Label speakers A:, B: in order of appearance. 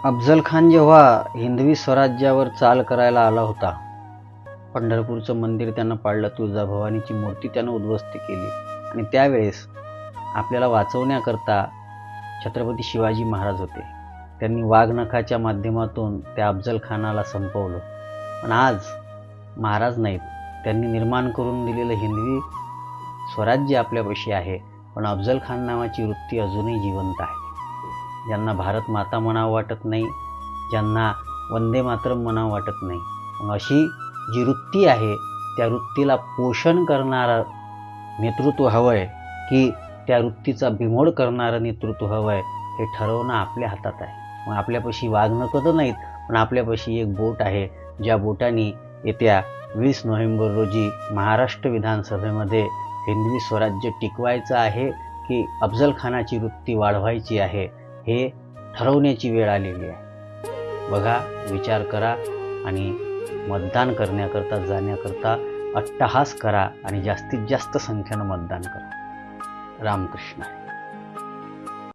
A: अफजल खान जेव्हा हिंदवी स्वराज्यावर चाल करायला आला होता, पंढरपूरचं मंदिर त्यानं पाडलं, तुळजाभवानीची मूर्ती त्यानं उद्ध्वस्त केली आणि त्यावेळेस आपल्याला वाचवण्याकरता छत्रपती शिवाजी महाराज होते. त्यांनी वाघनखाच्या माध्यमातून त्या अफजल खानाला संपवलं. पण आज महाराज नाहीत, त्यांनी निर्माण करून दिलेलं हिंदवी स्वराज्य आपल्यापाशी आहे, पण अफजल खान नावाची वृत्ती अजूनही जिवंत आहे. ज्यांना भारत माता म्हणावं वाटत नाही, ज्यांना वंदे मातरम म्हणावं वाटत नाही, मग अशी जी वृत्ती आहे त्या वृत्तीला पोषण करणारं नेतृत्व हवं आहे की त्या वृत्तीचा बिमोड करणारं नेतृत्व हवं आहे, हे ठरवणं आपल्या हातात आहे. मग आपल्यापाशी वाघनखं तर नाहीत, पण आपल्यापाशी एक बोट आहे, ज्या बोटाने येत्या 20 नोव्हेंबर रोजी महाराष्ट्र विधानसभेमध्ये हिंदवी स्वराज्य टिकवायचं आहे की अफजल खानाची वृत्ती वाढवायची आहे, हे ठरवण्याची वेळ आलेली आहे. बघा, विचार करा आणि मतदान करण्याकरता जाण्याकरता अट्टहास करा आणि जास्तीत जास्त संख्येनं मतदान करा. रामकृष्ण.